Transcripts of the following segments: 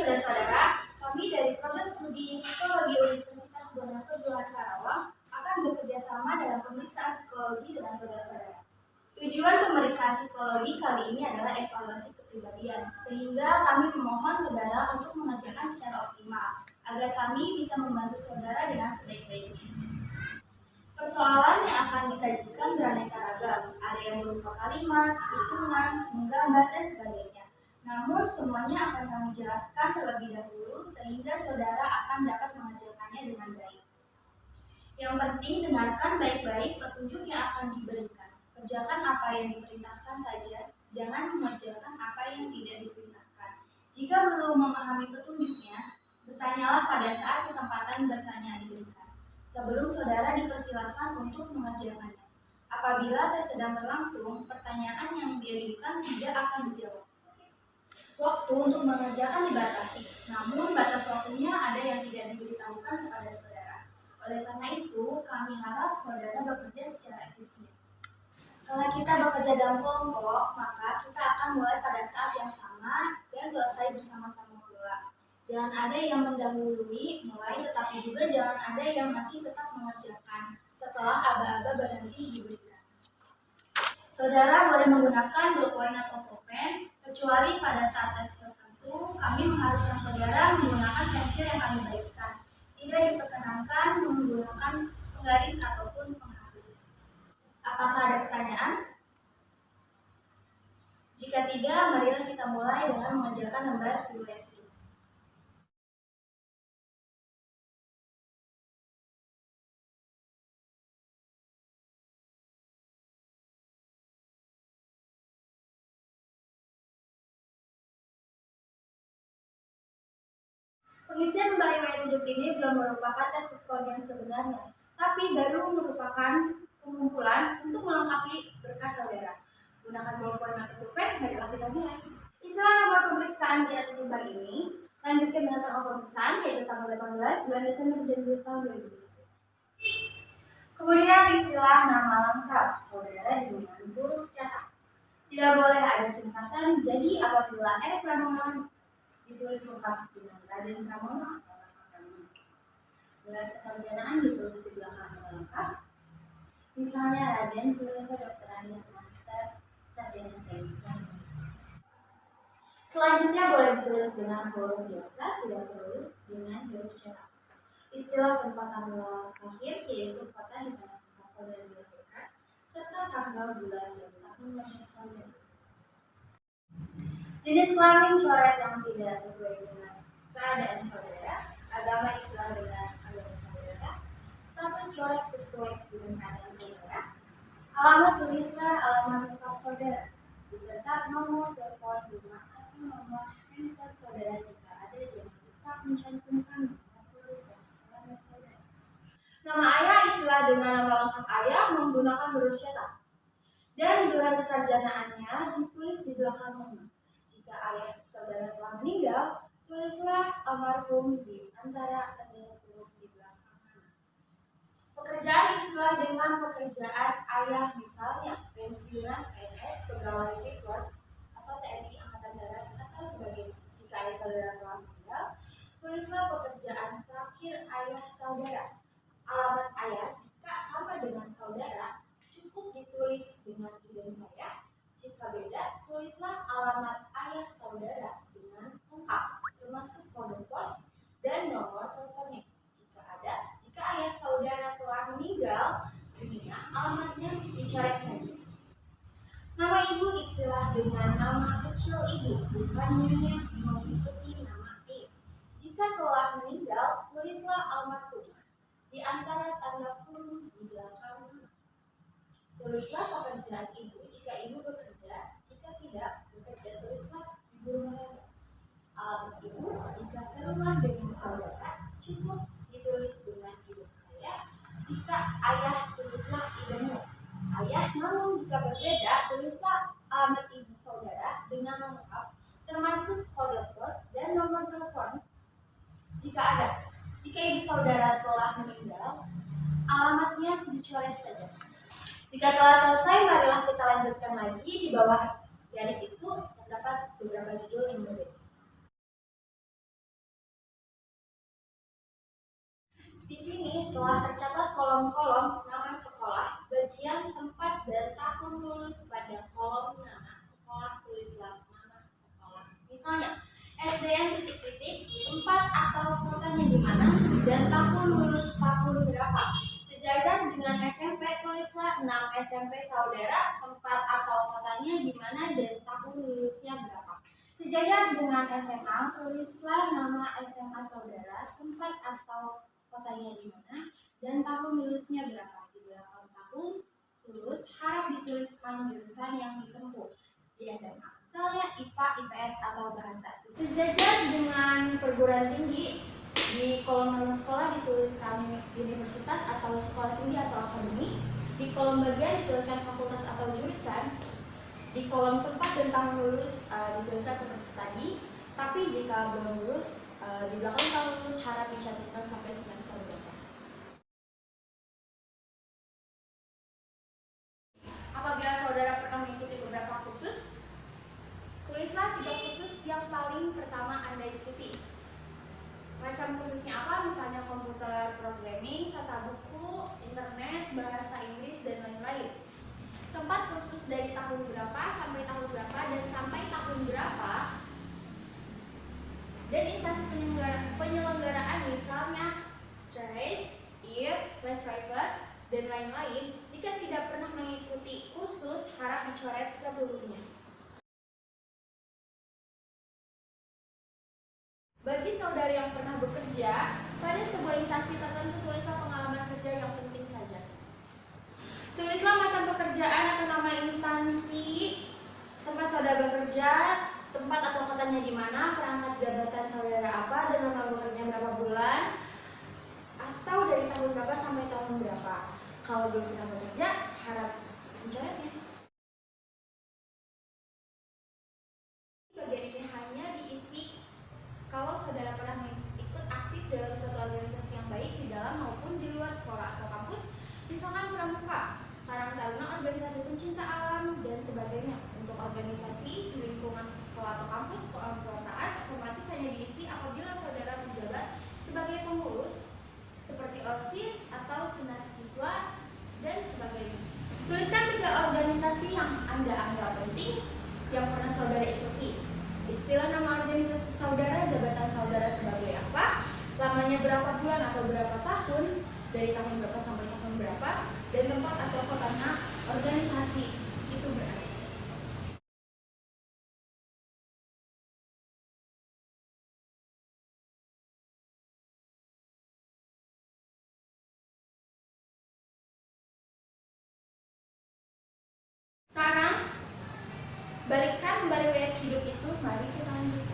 saudara-saudara, kami dari program studi psikologi Universitas Bernardo Karawang akan bekerja sama dalam pemeriksaan psikologi dengan saudara-saudara. Tujuan pemeriksaan psikologi kali ini adalah evaluasi kepribadian, sehingga kami memohon saudara untuk mengerjakan secara optimal, agar kami bisa membantu saudara dengan sebaik-baiknya. Persoalan yang akan disajikan beraneka ragam, ada yang berupa kalimat, hitungan, menggambar, dan sebagainya. Namun semuanya akan kami jelaskan terlebih dahulu sehingga saudara akan dapat mengerjakannya dengan baik. Yang penting dengarkan baik-baik petunjuk yang akan diberikan. Kerjakan apa yang diperintahkan saja, jangan mengerjakan apa yang tidak diperintahkan. Jika belum memahami petunjuknya, bertanyalah pada saat kesempatan bertanya diberikan, sebelum saudara dipersilakan untuk mengerjakannya. Apabila tes sedang berlangsung, pertanyaan yang diajukan tidak akan dijawab. Waktu untuk mengerjakan dibatasi, namun batas waktunya ada yang tidak diberitahukan kepada saudara. Oleh karena itu, kami harap saudara bekerja secara efisien. Kalau kita bekerja dalam kelompok, maka kita akan mulai pada saat yang sama dan selesai bersama-sama pula. Jangan ada yang mendahului mulai, tetapi juga jangan ada yang masih tetap mengerjakan setelah aba-aba berhenti diberikan. Saudara boleh menggunakan ballpoint atau pulpen, kecuali pada saat tes tertentu kami mengharuskan saudara menggunakan pensil yang kami berikan. Tidak diperkenankan menggunakan penggaris ataupun penghapus. Apakah ada pertanyaan? Jika tidak, marilah kita mulai dengan mengerjakan lembar kedua ini. Pengisian lembar riwayat hidup ini belum merupakan tes psikologi yang sebenarnya, tapi baru merupakan pengumpulan untuk melengkapi berkas saudara. Gunakan ballpoint atau pulpen, marilah kita mulai. Istilah nomor pemeriksaan di atas lembar ini, lanjutkan dengan tanggal pemeriksaan, yaitu tanggal 18 bulan Desember tahun 2021. Kemudian istilah nama lengkap saudara dengan huruf cetak. Tidak boleh ada singkatan, jadi apabila Pramono ditulis lengkap dengan Raden Pramono atau Raka Pramono. Gelar kesarjanaan ditulis di belakang nama lengkap. Misalnya Raden Suroso Dr. Andes Master Sarjana Sains. Selanjutnya boleh ditulis dengan huruf biasa, tidak perlu dengan huruf cetak. Istilah tempat tanggal lahir yaitu kota di mana tempat saudara dilahirkan, serta tanggal, bulan, dan tahun lahir saudara. Jenis kelamin coret yang tidak sesuai dengan keadaan saudara, agama Islam dengan agama saudara, status coret sesuai dengan keadaan saudara, alamat tulislah alamat lengkap saudara, beserta nomor telepon rumah atau nomor handphone saudara jika ada yang tetap mencantumkan nomor pos alamat saudara. Nama ayah istilah dengan nama lengkap ayah menggunakan huruf cetak, dan gelar kesarjanaannya ditulis di belakang nama. Jika ayah saudara telah meninggal, tulislah almarhum di antara tanda huruf di belakang nama. Pekerjaan istilah dengan pekerjaan ayah misalnya pensiunan, PNS, pegawai rekor, atau TNI Angkatan Darat atau sebagainya. Jika ayah saudara telah meninggal, tulislah pekerjaan terakhir ayah saudara. Alamat ayah jika sama dengan saudara cukup ditulis dengan idem saya. Jika beda, tulislah alamat ayah saudara dengan lengkap, termasuk kode pos dan nomor teleponnya. Jika ada, jika ayah saudara telah meninggal dunia, alamatnya dicoret saja. Nama ibu istilah dengan nama kecil ibu, bukannya mengikuti nama E. Jika telah meninggal, tulislah almarhum di antara tanda kurung di belakang nama. Tulislah pekerjaan ibu jika ibu bekerja, jika tidak bekerja tulislah ibu rumah tangga. Alamat ibu jika serumah dengan saudara cukup ditulis dengan ibu saya. Jika ayah tulislah ibumu. Ayah namun jika berbeda tulislah alamat ibu saudara dengan lengkap, termasuk kode pos dan nomor telepon jika ada. Jika ibu saudara telah meninggal, alamatnya dicoret saja. Jika telah selesai, marilah kita lanjutkan lagi. Di bawah garis itu terdapat beberapa judul yang berbeda. ini telah tercatat kolom-kolom nama sekolah, bagian tempat dan tahun lulus pada kolom nama sekolah. Tulislah nama sekolah. Misalnya, SDN titik-titik, tempat atau kotanya di mana, dan tahun lulus tahun berapa. Sejajar dengan SMP, tulislah 6 SMP saudara, tempat atau kotanya di mana, dan tahun lulusnya berapa. Sejajar dengan SMA, tulislah nama SMA saudara, tempat atau kotanya di mana, dan tahun lulusnya berapa. Di belakang tahun lulus harap dituliskan jurusan yang ditempuh di SMA. Misalnya IPA, IPS, atau bahasa. Sejajar dengan perguruan tinggi, di kolom nama sekolah dituliskan universitas atau sekolah tinggi atau akademi. Di kolom bagian dituliskan fakultas atau jurusan. Di kolom tempat dan tahun lulus dituliskan seperti tadi. Tapi jika belum lulus, di belakang tahun lulus harap dicatatkan sampai semester berapa. Apabila saudara pernah mengikuti beberapa kursus, tulislah 3 kursus yang paling pertama Anda ikuti. Macam kursusnya apa? Misalnya komputer programming, tata buku, internet, bahasa Inggris, dan lain-lain. Tempat kursus dari tahun berapa sampai tahun berapa dan sampai tahun berapa. Dan instansi penyelenggaraan misalnya trade, if, les private, dan lain-lain. Jika tidak pernah mengikuti kursus, harap dicoret sebelumnya. Bagi saudara yang pernah bekerja pada sebuah instansi tertentu, tulislah pengalaman kerja yang penting saja. Tulislah macam pekerjaan atau nama instansi tempat saudara bekerja, tempat atau kotanya di mana, perangkat jabatan saudara apa, dan lama bekerja berapa bulan, atau dari tahun berapa sampai tahun berapa. Kalau belum pernah bekerja, harap mencoretnya. Bagian ini hanya diisi kalau saudara pernah ikut aktif dalam suatu organisasi yang baik di dalam maupun di luar sekolah atau kampus, misalkan pramuka, Karang Taruna, organisasi pencinta alam, dan sebagainya. Untuk organisasi di lingkungan sekolah atau kampus, keanggotaan otomatis hanya diisi apabila saudara menjabat sebagai pengurus seperti OSIS atau senat siswa dan sebagainya. Tuliskan 3 organisasi yang Anda anggap penting yang pernah saudara ikuti. Istilah nama organisasi saudara, jabatan saudara sebagai apa, lamanya berapa bulan atau berapa tahun, dari tahun berapa sampai tahun berapa, dan tempat atau kotanya organisasi itu berada. Sekarang, balikkan lembar riwayat hidup itu, mari kita lanjut.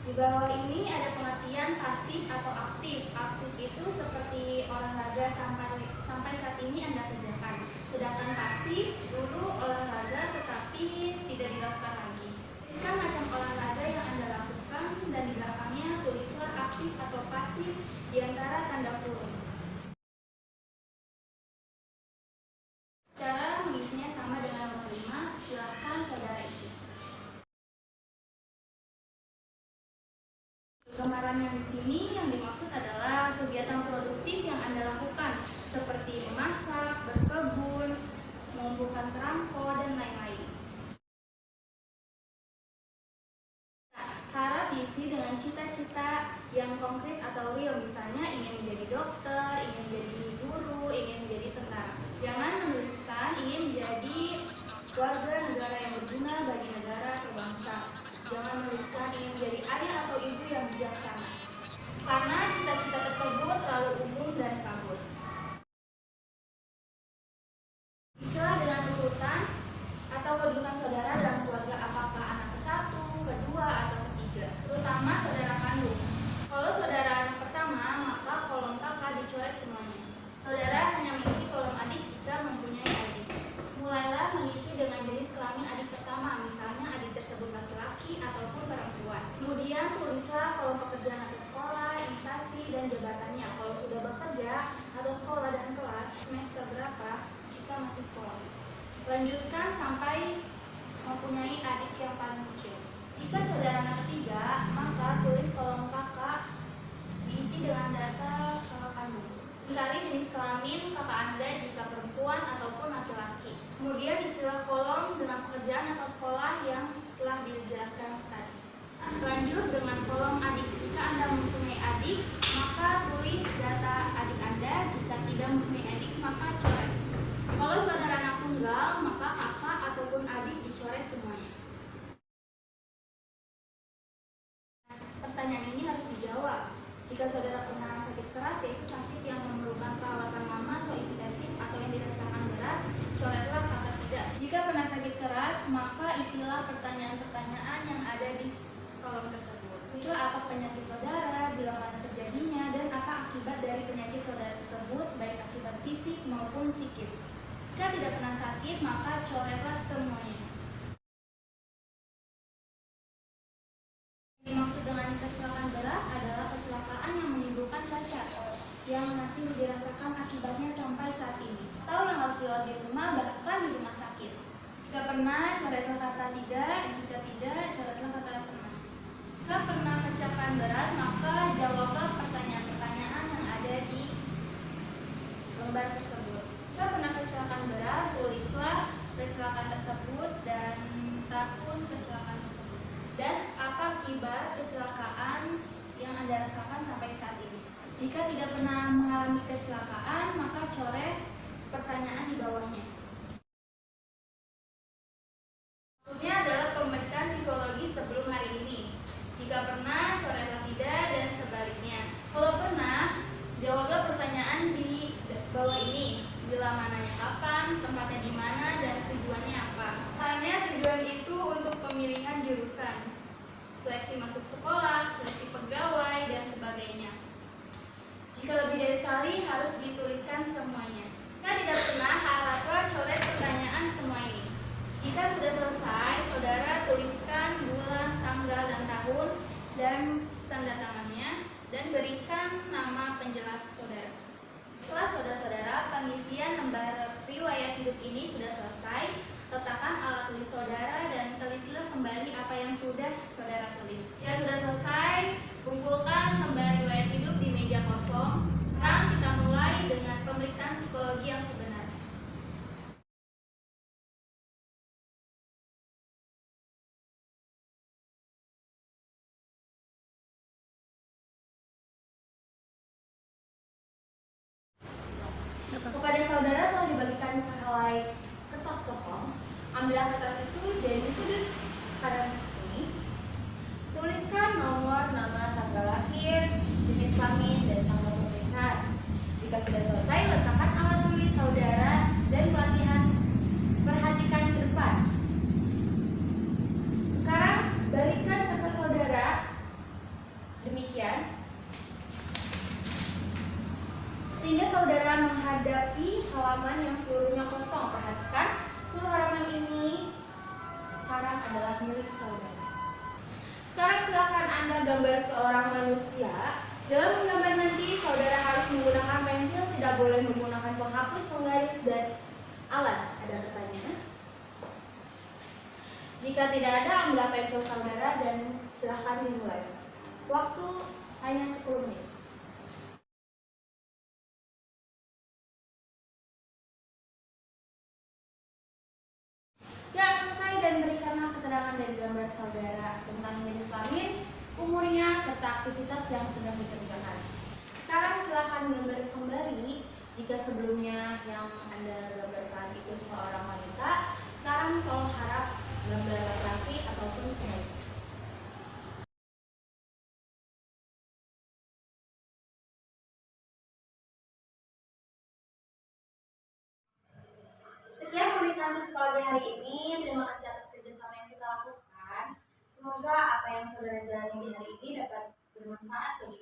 Di bawah ini ada pengertian pasif atau aktif. Aktif itu seperti olahraga sampai saat ini Anda kerjakan. Sedangkan pasif dulu olahraga tetapi tidak dilakukan lagi. Tuliskan macam olahraga yang Anda lakukan dan di belakangnya tulislah aktif atau pasif di antara tanda kurung. Cara mengisinya sama dengan nomor 5, silakan saudara isi. Gambaran yang di sini yang dimaksud adalah kegiatan produktif yang Anda lakukan seperti memasak, berkebun, mengumpulkan perangko, dan lain-lain. Harap diisi dengan cita-cita yang konkret atau real, misalnya ingin menjadi dokter, ingin menjadi guru, ingin menjadi tentara. Jangan menuliskan ingin menjadi warga negara yang berguna bagi negara atau bangsa. Jangan menuliskan ingin menjadi ayah atau ibu yang bijaksana, karena cita-cita tersebut terlalu umum dan kabur. Isilah dengan urutan atau kedudukan saudara dalam keluarga, apakah anak ke-1, kedua, atau ketiga, terutama saudara kandung. Kalau saudara anak pertama, maka kolom kakak dicoret semuanya. Saudara hanya mengisi kolom adik jika mempunyai adik. Mulailah mengisi dengan jenis kelamin adik pertama, misalnya adik tersebut laki-laki ataupun perempuan. Kemudian tulislah kolom pekerjaan atau sekolah, instansi, dan jabatannya. Kalau sudah bekerja atau sekolah dan kelas, semester berapa jika masih sekolah. Lanjutkan sampai mempunyai adik yang paling kecil. Jika saudara anak ketiga, maka tulis kolom kakak diisi dengan data kakak kandung. Ingkari jenis kelamin kakak Anda jika perempuan ataupun laki-laki. Kemudian isilah kolom dengan pekerjaan atau sekolah yang telah dijelaskan tadi. Lanjut dengan kolom adik. Jika Anda mempunyai adik, maka tulis data adik Anda. Jika tidak mempunyai adik, maka coret. Kalau saudara anak tunggal, maka kakak ataupun adik dicoret semuanya. Pertanyaan ini harus dijawab. Jika saudara pernah sakit keras, yaitu sakit yang memerlukan perawatan lama atau intensif atau yang dirasakan berat, coretlah kata tidak. Jika pernah sakit keras, maka isilah pertanyaan-pertanyaan yang ada di kolom tersebut. Isilah apa penyakit saudara, bila mana terjadinya, dan apa akibat dari penyakit saudara tersebut, baik akibat fisik maupun psikis. Jika tidak pernah sakit, maka coretlah semuanya. Dimaksud dengan kecelakaan berat adalah kecelakaan yang menimbulkan cacat yang masih dirasakan akibatnya sampai saat ini, atau yang harus dirawat di rumah, bahkan di rumah sakit. Jika pernah, coretlah kata tidak. Jika tidak, coretlah kata pernah. Jika pernah kecelakaan berat, maka jawablah pertanyaan-pertanyaan yang ada di lembar tersebut. Jika pernah kecelakaan berat, tulislah kecelakaan tersebut dan tahun kecelakaan tersebut, dan apa akibat kecelakaan yang Anda rasakan sampai saat ini. Jika tidak pernah mengalami kecelakaan, maka coret pertanyaan di bawahnya. Maksudnya adalah pemeriksaan psikologi sebelum hari ini. Jika pernah, coretlah tidak, dan sebaliknya. Kalau pernah, jawablah pertanyaan di bawah ini. Bila mananya kapan, tempatnya di mana, dan tujuannya apa. Hanya tujuan itu untuk pemilihan jurusan, seleksi masuk sekolah, seleksi pegawai, dan sebagainya. Jika lebih dari sekali, harus dituliskan semuanya. Jika tidak pernah, haraplah coret pertanyaan semua ini. Jika sudah selesai, saudara tuliskan bulan, tanggal, dan tahun, dan tanda tangannya, dan berikan nama penjelas saudara. Baiklah saudara-saudara, pengisian lembar riwayat hidup ini sudah selesai. Letakkan alat tulis saudara dan telitilah kembali apa yang sudah saudara tulis. Ya sudah selesai, kumpulkan lembar riwayat hidup di meja kosong. Sekarang kita mulai dengan pemeriksaan psikologi yang sebenarnya. Kepada saudara telah dibagikan sehelai kertas kosong. Ambillah kertas itu dari sudut kanan ini. Tuliskan nomor, nama, tanggal lahir, jenis kelamin, dan tanggal pemeriksaan. Jika sudah selesai, letakkan alat tulis saudara dan pelatihan. Perhatikan ke depan. Sekarang balikkan kertas saudara. Demikian. Sehingga saudara menghadapi halaman yang seluruhnya kosong. Perhatikan, seluruh halaman ini sekarang adalah milik saudara. Sekarang silakan Anda gambar seorang manusia. Dalam menggambar nanti, saudara harus menggunakan pensil, tidak boleh menggunakan penghapus, penggaris, dan alas. Ada pertanyaan? Jika tidak ada, ambillah pensil saudara dan silakan dimulai. Waktu hanya 10 menit. Ya, selesai, dan berikanlah keterangan dari gambar saudara tentang jenis kelamin, umurnya, serta aktivitas yang sedang dikerjakan. Sekarang silakan gambar kembali. Jika sebelumnya yang Anda gambarkan itu seorang wanita, sekarang tolong harap gambar laki-laki ataupun sebaliknya. Sekian pemeriksaan psikologi hari ini. Terima kasih atas kerjasama yang kita lakukan. Semoga apa yang saudara jalani di hari ini dapat bermanfaat bagi